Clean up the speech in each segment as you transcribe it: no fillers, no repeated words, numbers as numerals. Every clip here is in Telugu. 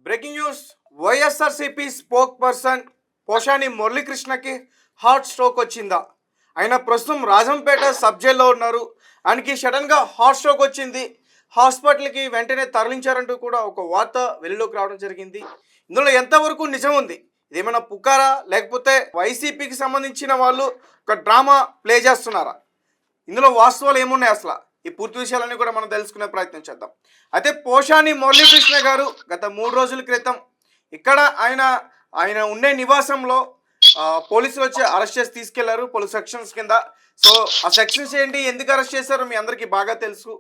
Breaking news. YSRCP spokesperson Posani మురళీకృష్ణకి హార్ట్ స్ట్రోక్ వచ్చిందా? ఆయన ప్రస్తుతం రాజంపేట సబ్ జైల్లో ఉన్నారు. ఆయనకి సడన్గా హార్ట్ స్ట్రోక్ వచ్చింది. హాస్పిటల్కి వెంటనే తరలించారంటూ కూడా ఒక వార్త వెలుగులోకి రావడం జరిగింది. ఇందులో ఎంతవరకు నిజం ఉంది? ఇదేమైనా పుకారా, లేకపోతే వైసీపీకి సంబంధించిన వాళ్ళు ఒక డ్రామా ప్లే చేస్తున్నారా? ఇందులో వాస్తవాలు ఏమున్నాయి అసలు? ఈ పూర్తి విషయాలన్నీ కూడా మనం తెలుసుకునే ప్రయత్నం చేద్దాం. అయితే పోషాని మురళీకృష్ణ గారు గత 3 రోజుల క్రితం ఇక్కడ ఆయన ఉండే నివాసంలో పోలీసులు వచ్చి అరెస్ట్ చేసి తీసుకెళ్లారు పలు సెక్షన్స్ కింద. సో ఆ సెక్షన్స్ ఏంటి, ఎందుకు అరెస్ట్ చేశారో మీ అందరికీ బాగా తెలుసు.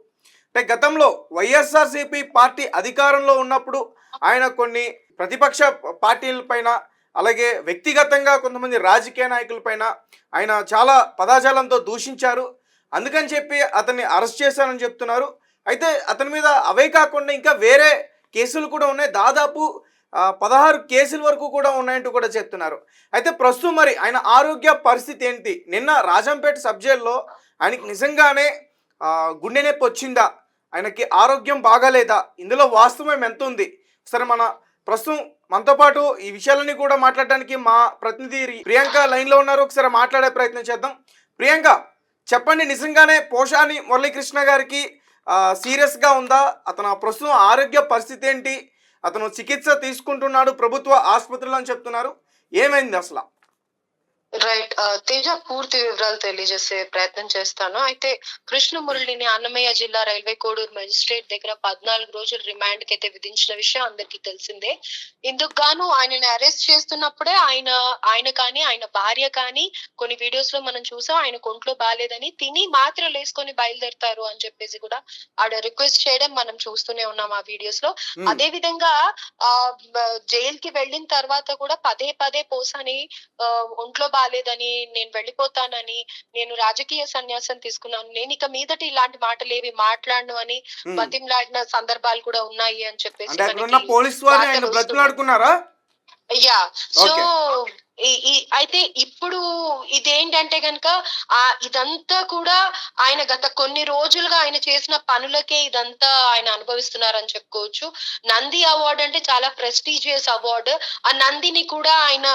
అంటే గతంలో వైఎస్ఆర్సీపీ పార్టీ అధికారంలో ఉన్నప్పుడు ఆయన కొన్ని ప్రతిపక్ష పార్టీలపైన, అలాగే వ్యక్తిగతంగా కొంతమంది రాజకీయ నాయకులపైన ఆయన చాలా పదాజాలంతో దూషించారు. అందుకని చెప్పి అతన్ని అరెస్ట్ చేశారని చెప్తున్నారు. అయితే అతని మీద అవే కాకుండా ఇంకా వేరే కేసులు కూడా ఉన్నాయి. దాదాపు 16 కేసుల వరకు కూడా ఉన్నాయంటూ కూడా చెప్తున్నారు. అయితే ప్రస్తుతం మరి ఆయన ఆరోగ్య పరిస్థితి ఏంటి? నిన్న రాజంపేట సబ్ జైల్లో ఆయనకి నిజంగానే గుండె నొప్పి వచ్చిందా? ఆయనకి ఆరోగ్యం బాగాలేదా? ఇందులో వాస్తవం ఎంత ఉంది? సరే, ప్రస్తుతం మనతో పాటు ఈ విషయాలన్నీ కూడా మాట్లాడడానికి మా ప్రతినిధి ప్రియాంక లైన్లో ఉన్నారు. ఒకసారి మాట్లాడే ప్రయత్నం చేద్దాం. ప్రియాంక, చెప్పండి, నిజంగానే పోషాని మురళీకృష్ణ గారికి సీరియస్గా ఉందా? అతను ప్రస్తుతం ఆరోగ్య పరిస్థితి ఏంటి? అతను చికిత్స తీసుకుంటున్నాడు ప్రభుత్వ ఆసుపత్రిలో అని చెప్తున్నారు. ఏమైంది అసలు? రైట్. తేజ, పూర్తి వివరాలు తెలియజేసే ప్రయత్నం చేస్తాను. అయితే కృష్ణమురళిని అన్నమయ్య జిల్లా రైల్వే కోడూరు మెజిస్ట్రేట్ దగ్గర 14 రోజులు రిమాండ్ కి అయితే విధించిన విషయం అందరికీ తెలిసిందే. ఇందుకు గాను ఆయనని అరెస్ట్ చేస్తున్నప్పుడే ఆయన కానీ ఆయన భార్య కానీ కొన్ని వీడియోస్ లో మనం చూసాం, ఆయన ఒంట్లో బాగాలేదని తిని మాత్రలు వేసుకొని బయలుదేరుతారు అని చెప్పేసి కూడా ఆడ రిక్వెస్ట్ చేయడం మనం చూస్తూనే ఉన్నాం ఆ వీడియోస్ లో. అదే విధంగా జైల్ కి వెళ్ళిన తర్వాత కూడా పదే పదే పోసాని ఒంట్లో లేదని, నేను వెళ్ళిపోతానని, నేను రాజకీయ సన్యాసం తీసుకున్నాను, నేను ఇక మీదటి ఇలాంటి మాటలు ఏవి మాట్లాడను అని బతిమలాడిన సందర్భాలు కూడా ఉన్నాయి అని చెప్పేసి యా. సో అయితే ఇప్పుడు ఇదేంటంటే గనక ఇదంతా కూడా ఆయన గత కొన్ని రోజులుగా ఆయన చేసిన పనులకే ఇదంతా ఆయన అనుభవిస్తున్నారని చెప్పుకోవచ్చు. నంది అవార్డు అంటే చాలా ప్రెస్టీజియస్ అవార్డు. ఆ నందిని కూడా ఆయన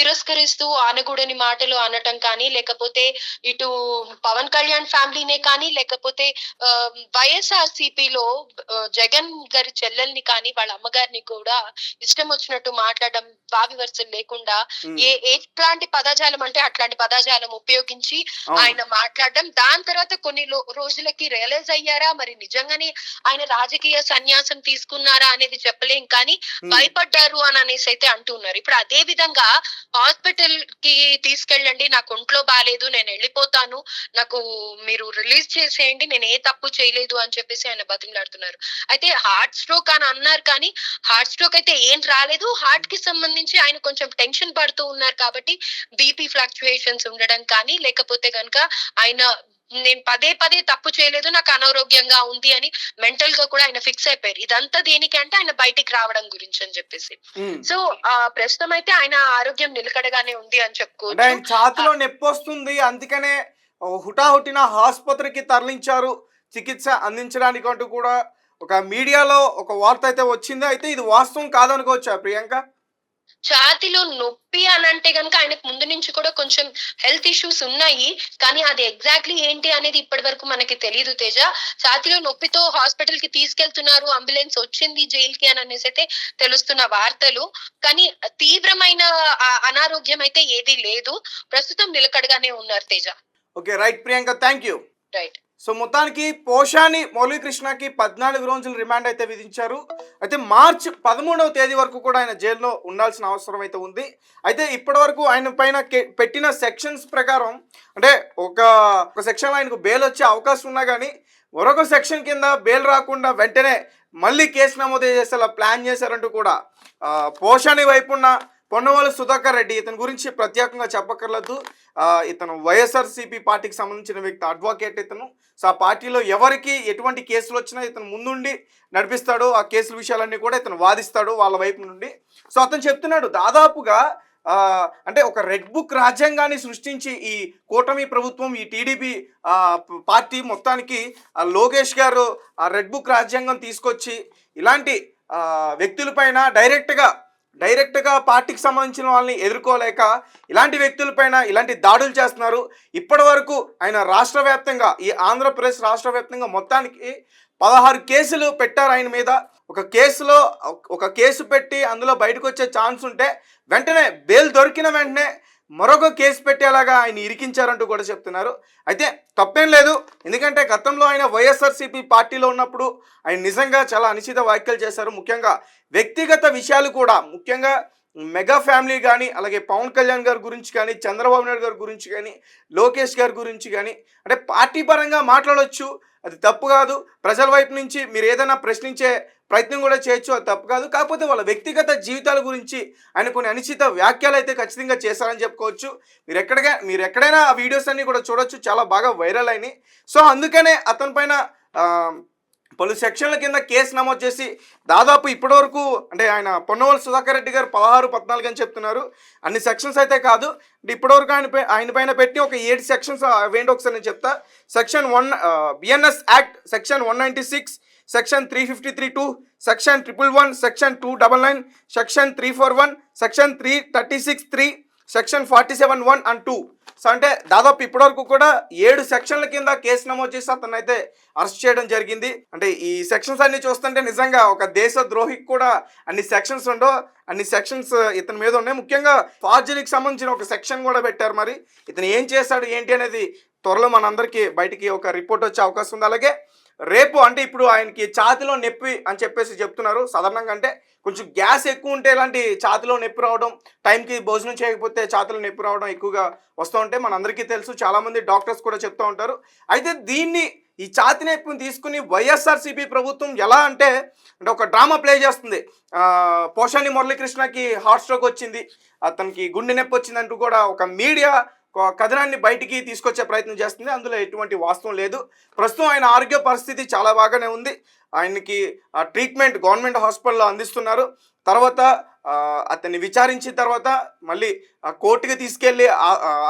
తిరస్కరిస్తూ అనకూడని మాటలు అనటం కానీ, లేకపోతే ఇటు పవన్ కళ్యాణ్ ఫ్యామిలీనే కానీ, లేకపోతే వైఎస్ఆర్సీపీలో జగన్ గారి చెల్లెల్ని కానీ, వాళ్ళ అమ్మగారిని కూడా ఇష్టం వచ్చినట్టు మాట్లాడడం, వావి వరుసలు లేకుండా ఎట్లాంటి పదజాలం అంటే అట్లాంటి పదజాలం ఉపయోగించి ఆయన మాట్లాడడం. దాని తర్వాత కొన్ని రోజులకి రియలైజ్ అయ్యారా, మరి నిజంగానే ఆయన రాజకీయ సన్యాసం తీసుకున్నారా అనేది చెప్పలేం, కానీ భయపడ్డారు అని అనేసి అయితే అంటున్నారు. ఇప్పుడు అదే విధంగా హాస్పిటల్ కి తీసుకెళ్ళండి, నాకు ఒంట్లో బాగాలేదు, నేను వెళ్ళిపోతాను, నాకు మీరు రిలీజ్ చేసేయండి, నేను ఏ తప్పు చేయలేదు అని చెప్పేసి ఆయన బతిమలాడుతున్నారు. అయితే హార్ట్ స్ట్రోక్ అని అన్నారు, కానీ హార్ట్ స్ట్రోక్ అయితే ఏం రాలేదు. హార్ట్ కి సంబంధించి ఆయన కొంచెం టెన్షన్ పడుతూ ఉన్నారు కాబట్టి బీపీ ఫ్లక్చుయేషన్స్ ఉండడం కానీ, లేకపోతే కనుక ఆయన నేను పదే పదే తప్పు చేయలేదు, నాకు అనారోగ్యంగా ఉంది అని మెంటల్ గా కూడా ఆయన ఫిక్స్ అయిపోయారు. ఇదంతా దేనికంటే ఆయన బయటికి రావడం గురించి అని చెప్పేసి. సో ప్రస్తుతం అయితే ఆయన ఆరోగ్యం నిలకడగానే ఉంది అని చెప్పుకోవచ్చు. ఛాతిలో నొప్పి వస్తుంది, అందుకనే హుటాహుటిన ఆసుపత్రికి తరలించారు చికిత్స అందించడానికి అంటూ కూడా ఒక మీడియాలో ఒక వార్త అయితే వచ్చింది. అయితే ఇది వాస్తవం కాదనుకోవచ్చా ప్రియాంక? ఛాతిలో నొప్పి అని అంటే గనక ఆయనకు ముందు నుంచి కూడా కొంచెం హెల్త్ ఇష్యూస్ ఉన్నాయి, కానీ అది ఎగ్జాక్ట్లీ ఏంటి అనేది ఇప్పటి వరకు మనకి తెలియదు తేజ. ఛాతిలో నొప్పితో హాస్పిటల్ కి తీసుకెళ్తున్నారు, అంబులెన్స్ వచ్చింది జైల్ కి అని అనేసి అయితే తెలుస్తున్న వార్తలు, కానీ తీవ్రమైన అనారోగ్యం అయితే ఏది లేదు. ప్రస్తుతం నిలకడగానే ఉన్నారు Teja. Okay, right Priyanka, thank you. Right. So మొత్తానికి పోషాని మురళీకృష్ణకి 14 రోజులు రిమాండ్ అయితే విధించారు. అయితే మార్చి 13వ తేదీ వరకు కూడా ఆయన జైల్లో ఉండాల్సిన అవసరం అయితే ఉంది. అయితే ఇప్పటి వరకు ఆయన పైన పెట్టిన సెక్షన్స్ ప్రకారం, అంటే ఒక సెక్షన్లో ఆయనకు బెయిల్ వచ్చే అవకాశం ఉన్నా కానీ మరొక సెక్షన్ కింద బెయిల్ రాకుండా వెంటనే మళ్ళీ కేసు నమోదు చేసేలా ప్లాన్ చేశారంటూ కూడా పోషాని వైపున్న పొన్నవాళ్ళు సుధాకర్ రెడ్డి, ఇతని గురించి ప్రత్యేకంగా చెప్పక్కర్లేదు. ఇతను వైఎస్ఆర్సీపీ పార్టీకి సంబంధించిన వ్యక్తి, అడ్వకేట్ ఇతను. సో ఆ పార్టీలో ఎవరికి ఎటువంటి కేసులు వచ్చినా ఇతను ముందుండి నడిపిస్తాడు. ఆ కేసుల విషయాలన్నీ కూడా ఇతను వాదిస్తాడు వాళ్ళ వైపు నుండి. సో అతను చెప్తున్నాడు, దాదాపుగా అంటే ఒక రెడ్ బుక్ రాజ్యాంగాన్ని సృష్టించి ఈ కూటమి ప్రభుత్వం, ఈ టీడీపీ పార్టీ మొత్తానికి లోకేష్ గారు ఆ రెడ్ బుక్ రాజ్యాంగం తీసుకొచ్చి ఇలాంటి వ్యక్తులపైన డైరెక్ట్గా పార్టీకి సంబంధించిన వాళ్ళని ఎదుర్కోలేక ఇలాంటి వ్యక్తులపైన ఇలాంటి దాడులు చేస్తున్నారు. ఇప్పటి వరకు ఆయన రాష్ట్ర వ్యాప్తంగా, ఈ ఆంధ్రప్రదేశ్ రాష్ట్ర వ్యాప్తంగా మొత్తానికి 16 కేసులు పెట్టారు ఆయన మీద. ఒక కేసు పెట్టి అందులో బయటకు వచ్చే ఛాన్స్ ఉంటే వెంటనే బెయిల్ దొరికిన వెంటనే మరొక కేసు పెట్టేలాగా ఆయన ఇరికించారంటూ కూడా చెప్తున్నారు. అయితే తప్పేం లేదు, ఎందుకంటే గతంలో ఆయన వైఎస్ఆర్సీపీ పార్టీలో ఉన్నప్పుడు ఆయన నిజంగా చాలా అనుచిత వ్యాఖ్యలు చేశారు. ముఖ్యంగా వ్యక్తిగత విషయాలు కూడా, ముఖ్యంగా మెగా ఫ్యామిలీ కానీ, అలాగే పవన్ కళ్యాణ్ గారి గురించి కానీ, చంద్రబాబు నాయుడు గారి గురించి కానీ, లోకేష్ గారి గురించి కానీ, అంటే పార్టీ పరంగా మాట్లాడవచ్చు, అది తప్పు కాదు. ప్రజల వైపు నుంచి మీరు ఏదైనా ప్రశ్నించే ప్రయత్నం కూడా చేయొచ్చు, అది తప్పు కాదు. కాకపోతే వాళ్ళ వ్యక్తిగత జీవితాల గురించి ఆయన కొన్ని అనుచిత వ్యాఖ్యలు అయితే ఖచ్చితంగా చేశారని చెప్పుకోవచ్చు. మీరు ఎక్కడైనా ఆ వీడియోస్ అన్నీ కూడా చూడొచ్చు, చాలా బాగా వైరల్ అయినాయి. సో అందుకనే అతని పైన పలు సెక్షన్ల కింద కేసు నమోదు చేసి దాదాపు ఇప్పటివరకు, అంటే ఆయన పొన్నవోలు సుధాకర్ రెడ్డి గారు 16, 14 అని చెప్తున్నారు. అన్ని సెక్షన్స్ అయితే కాదు, అంటే ఇప్పటివరకు ఆయన పైన పెట్టి ఒక 7 సెక్షన్స్ అవేంటి ఒకసారి నేను చెప్తా. Section 1 BNS act section 196, section 353(2), section 111, section 299, section 341, section 336(3), section 47(1) and 2. So అంటే దాదాపు ఇప్పటివరకు కూడా 7 సెక్షన్ల కింద కేసు నమోదు చేసి అతను అయితే అరెస్ట్ చేయడం జరిగింది. అంటే ఈ సెక్షన్స్ అన్ని చూస్తుంటే నిజంగా ఒక దేశ ద్రోహికి కూడా అన్ని సెక్షన్స్ ఉండవు, అన్ని సెక్షన్స్ ఇతని మీద ఉన్నాయి. ముఖ్యంగా ఫార్జరీకి సంబంధించిన ఒక సెక్షన్ కూడా పెట్టారు. మరి ఇతను ఏం చేశాడు ఏంటి అనేది త్వరలో మనందరికీ బయటికి ఒక రిపోర్ట్ వచ్చే అవకాశం ఉంది. అలాగే రేపు, అంటే ఇప్పుడు ఆయనకి ఛాతిలో నొప్పి అని చెప్పేసి చెప్తున్నారు. సాధారణంగా అంటే కొంచెం గ్యాస్ ఎక్కువ ఉంటే ఇలాంటి ఛాతిలో నొప్పి రావడం, టైంకి భోజనం చేయకపోతే ఛాతిలో నొప్పి రావడం ఎక్కువగా వస్తూ ఉంటే మనందరికీ తెలుసు, చాలామంది డాక్టర్స్ కూడా చెప్తూ ఉంటారు. అయితే ఈ ఛాతి నొప్పిని తీసుకుని వైఎస్ఆర్సీపీ ప్రభుత్వం ఎలా అంటే ఒక డ్రామా ప్లే చేస్తుంది. పోషాని మురళీకృష్ణకి హార్ట్ స్ట్రోక్ వచ్చింది, అతనికి గుండె నొప్పి వచ్చింది అంటూ కూడా ఒక మీడియా కథనాన్ని బయటికి తీసుకొచ్చే ప్రయత్నం చేస్తుంది. అందులో ఎటువంటి వాస్తవం లేదు. ప్రస్తుతం ఆయన ఆరోగ్య పరిస్థితి చాలా బాగానే ఉంది. ఆయనకి ట్రీట్మెంట్ గవర్నమెంట్ హాస్పిటల్లో అందిస్తున్నారు. తర్వాత అతన్ని విచారించిన తర్వాత మళ్ళీ కోర్టుకి తీసుకెళ్ళి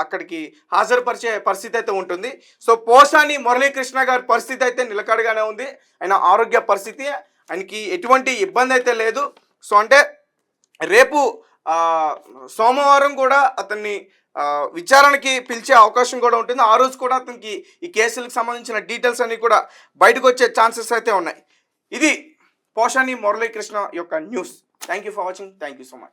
అక్కడికి హాజరుపరిచే పరిస్థితి అయితే ఉంటుంది. సో పోషాని మురళీకృష్ణ గారి పరిస్థితి అయితే నిలకడగానే ఉంది. ఆయన ఆరోగ్య పరిస్థితి, ఆయనకి ఎటువంటి ఇబ్బంది అయితే లేదు. సో అంటే రేపు సోమవారం కూడా అతన్ని విచారణకి పిలిచే అవకాశం కూడా ఉంటుంది. ఆ రోజు కూడా అతనికి ఈ కేసులకు సంబంధించిన డీటెయిల్స్ అన్నీ కూడా బయటకు వచ్చే ఛాన్సెస్ అయితే ఉన్నాయి. ఇది పోషాని మురళీకృష్ణ యొక్క news. Thank you for watching. Thank you so much.